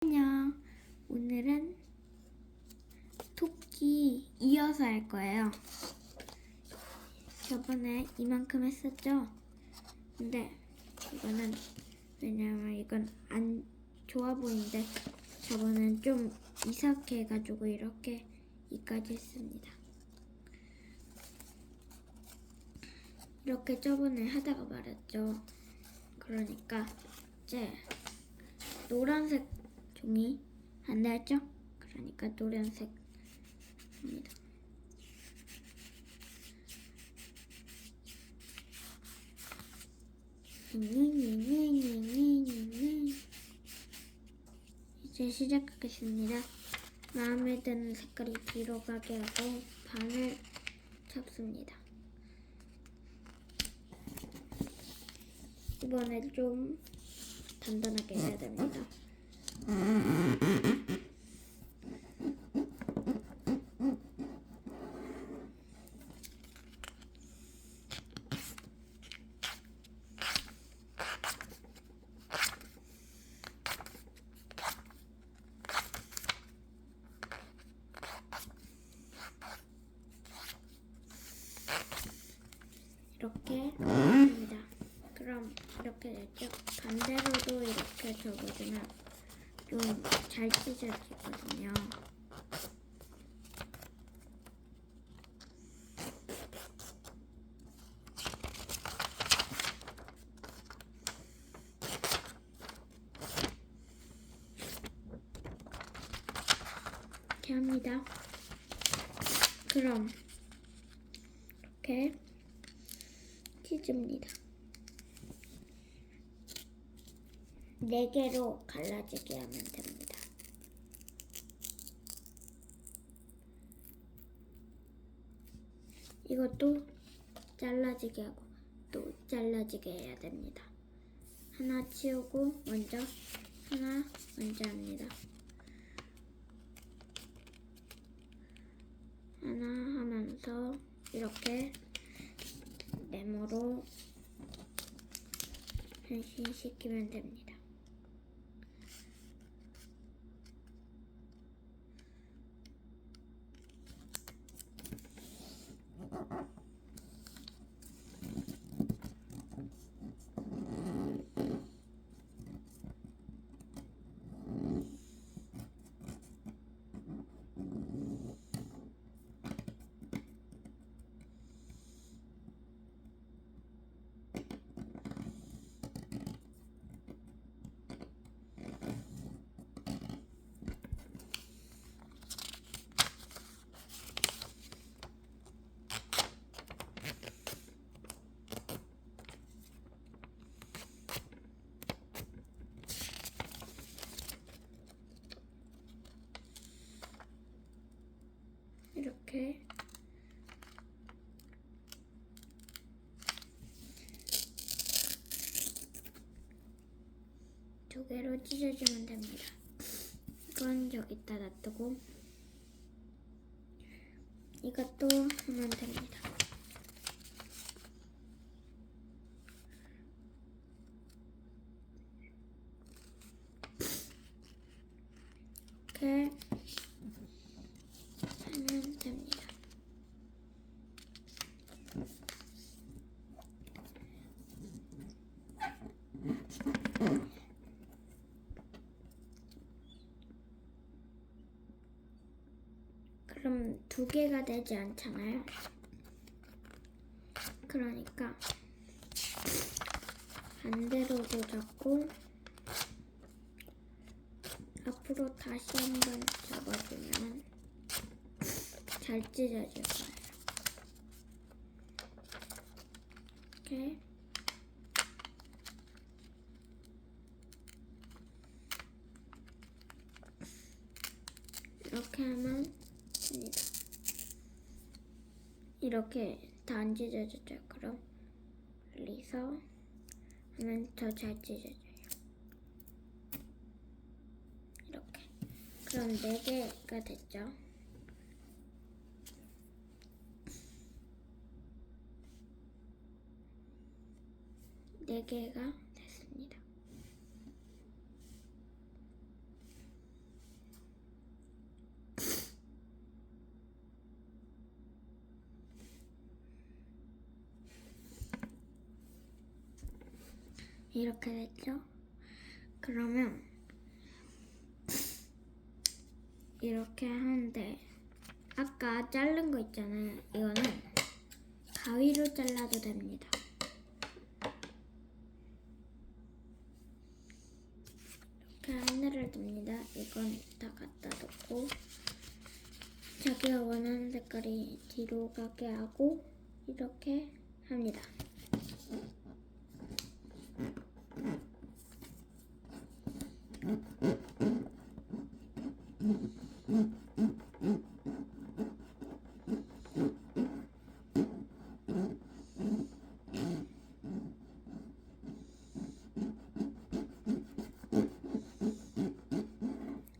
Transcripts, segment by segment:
안녕. 오늘은 토끼 이어서 할 거예요. 저번에 이만큼 했었죠? 근데 이거는 왜냐면 이건 안 좋아 보이는데 저번엔 좀 이상하게 해가지고 이렇게 이까지 했습니다. 이렇게 저번에 하다가 말았죠. 그러니까 이제 노란색 종이 안 나왔죠? 그러니까 노란색 입니다. 이제 시작하겠습니다. 마음에 드는 색깔이 뒤로 가게 하고 반을 잡습니다. 이번에 좀 단단하게 해야 됩니다. 이렇게 됩니다. 그럼 이렇게 됐죠? 반대로도 이렇게 접어주면 좀 잘 찢어지거든요. 이렇게 합니다. 그럼 이렇게 찢습니다. 4개로 갈라지게 하면 됩니다. 이것도 잘라지게 하고 또 잘라지게 해야 됩니다. 하나 치우고 하나 먼저 합니다. 하나 하면서 이렇게 네모로 변신시키면 됩니다. 이렇게 두 개로 찢어주면 됩니다. 이건 여기다 놔두고 이것도 하면 됩니다. 이렇게 하면 됩니다. 그럼 2개가 되지 않잖아요. 그러니까 반대로도 잡고 앞으로 다시 한번 잡아주면 잘 찢어질 거예요. 이렇게 이렇게 하면 됩니다. 이렇게 다 안 찢어졌죠? 그럼 멀리서 하면 더 잘 찢어져요. 이렇게. 그럼 4개가 됐죠? 네 개가 됐습니다. 이렇게 됐죠? 그러면 이렇게 하는데 아까 자른 거 있잖아요. 이거는 가위로 잘라도 됩니다. 이렇게 하늘을 둡니다. 이건 다 갖다 놓고 자기가 원하는 색깔이 뒤로 가게 하고 이렇게 합니다.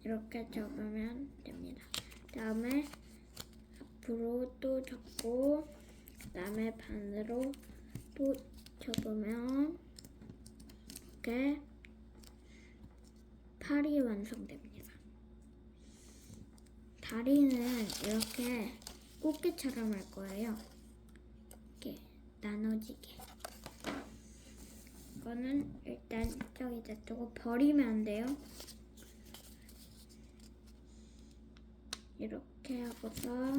이렇게 접으면 됩니다. 다음에 앞으로 또 접고 그다음에 반으로 또 접으면 이렇게 팔이 완성됩니다. 다리는 이렇게 꽃게처럼 할 거예요. 이렇게 나눠지게. 이거는 일단 저기다 두고 버리면 안 돼요. 이렇게 하고서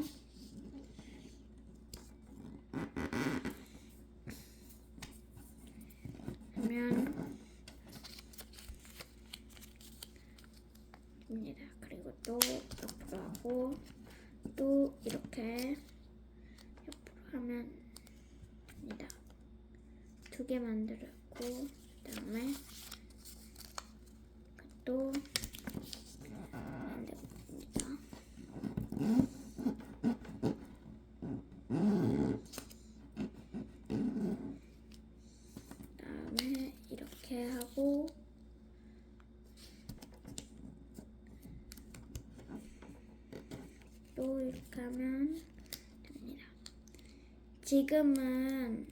하면 됩니다. 그리고 또 옆으로 하고 또 이렇게 옆으로 하면 됩니다. 2개 만들었고 그다음에 또 만듭니다. 그다음에 이렇게 하고 또 이렇게 하면 됩니다. 지금은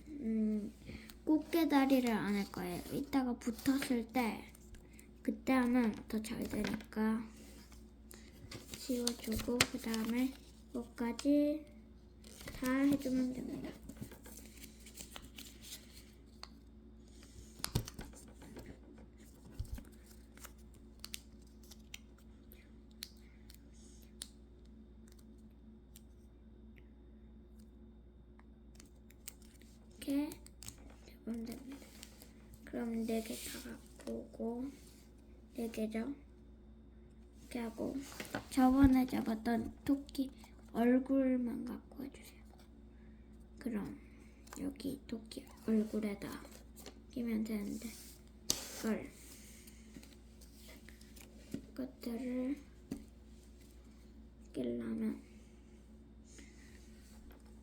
꽃게다리를 안 할 거예요. 이따가 붙었을 때 그때 하면 더 잘 되니까 지워주고 그 다음에 이것까지 다 해주면 됩니다. 이렇게 해보면 됩니다. 그럼 4개 다 갖고 오고 4개죠? 이렇게 하고 저번에 잡았던 토끼 얼굴만 갖고 와주세요. 그럼 여기 토끼 얼굴에다 끼면 되는데 이것들을 끼려면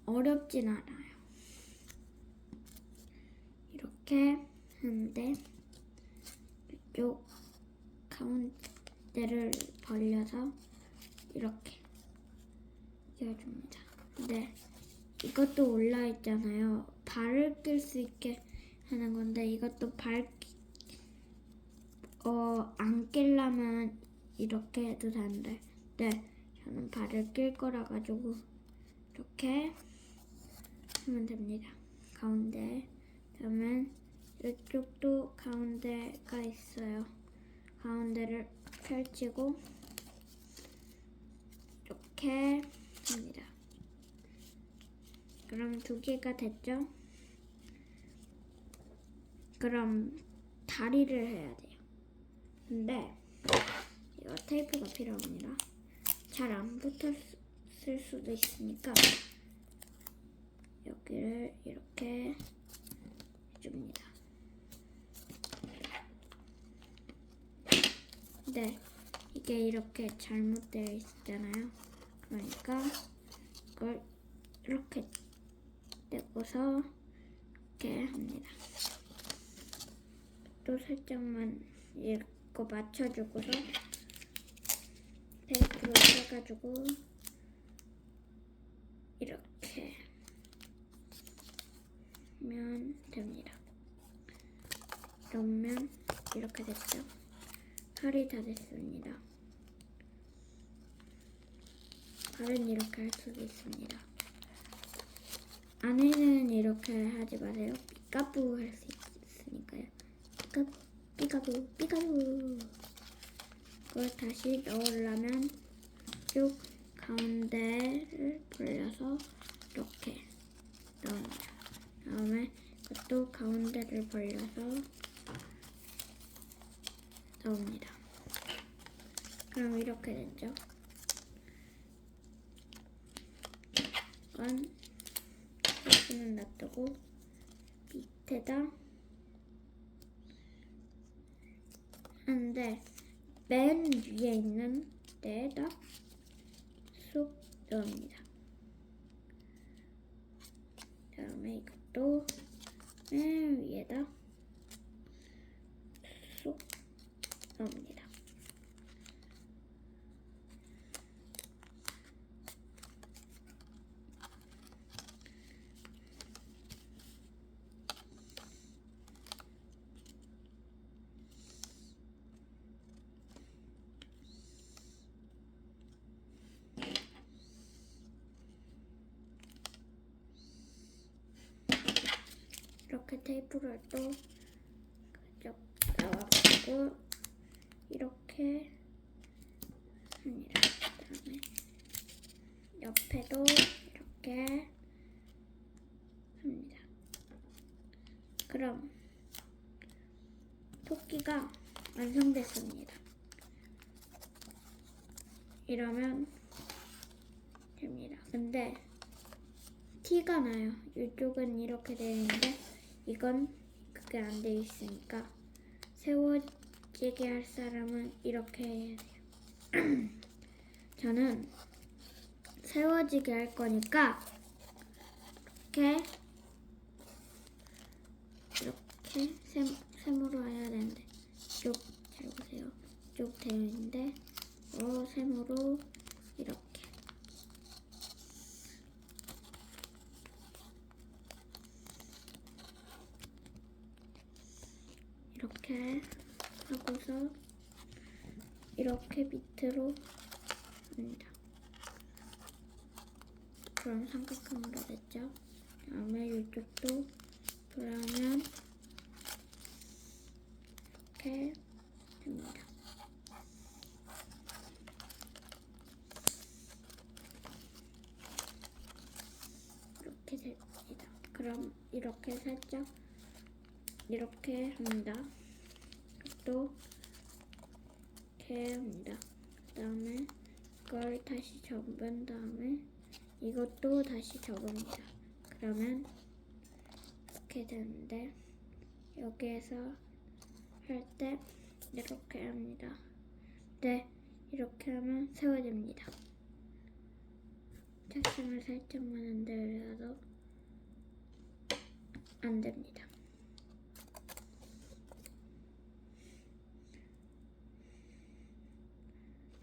어렵진 않아요. 이렇게 하는데 이쪽 가운데를 벌려서 이렇게 끼워줍니다. 근데 이것도 올라 있잖아요. 발을 낄 수 있게 하는 건데 이것도 안 끼려면 이렇게 해도 되는데 저는 발을 낄 거라 가지고 이렇게 하면 됩니다. 가운데. 그러면 이쪽도 가운데가 있어요. 가운데를 펼치고 이렇게 합니다. 그럼 2개가 됐죠? 그럼 다리를 해야 돼요. 근데 이거 테이프가 필요합니다. 잘 안 붙었을 수도 있으니까 여기를 이렇게 해줍니다. 근데 이게 이렇게 잘못되어 있잖아요. 그러니까 이걸 이렇게 떼고서 이렇게 합니다. 또 살짝만 이거 맞춰주고서 테이프로 해가지고 이렇게 하면 됩니다. 그러면 이렇게 됐죠? 팔이 다 됐습니다. 발은 이렇게 할 수도 있습니다. 안에는 이렇게 하지 마세요. 까부 할 수 있으니까요. 끝. 삐까부 삐까부. 그걸 다시 넣으려면 쭉 가운데를 벌려서 이렇게 넣습니다. 다음에 그것도 가운데를 벌려서 넣습니다. 그럼 이렇게 됐죠. 이건 여기는 놔두고 밑에다 하는데 맨 위에 있는 데에다 쏙 넣습니다. 다음에 이것도 맨 위에다 쏙 넣습니다. 이렇게 테이프를 또 그쪽 나와가지고 이렇게 합니다. 그다음에 옆에도 이렇게 합니다. 그럼 토끼가 완성됐습니다. 이러면 됩니다. 근데 티가 나요. 이쪽은 이렇게 되어 있는데 이건 그게 안 되어 있으니까 세워지게 할 사람은 이렇게 해야 돼요. 저는 세워지게 할 거니까 이렇게 세모로 해야 되는데 쭉 잘 보세요. 쭉 되어 있는데 세모로 이렇게 하고서 이렇게 밑으로 합니다. 그럼 삼각형으로 됐죠. 다음에 이쪽도 돌아오면 이렇게 됩니다. 이렇게 됩니다. 그럼 이렇게 살짝 이렇게 합니다. 또 이렇게 합니다. 그 다음에 이걸 다시 접은 다음에 이것도 다시 접습니다. 그러면 이렇게 되는데 여기에서 할 때 이렇게 합니다. 네, 이렇게 하면 세워집니다. 책상을 살짝만 흔들려도 안 됩니다.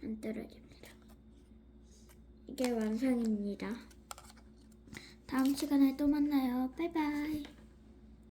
안 떨어집니다. 이게 완성입니다. 다음 시간에 또 만나요. 바이바이.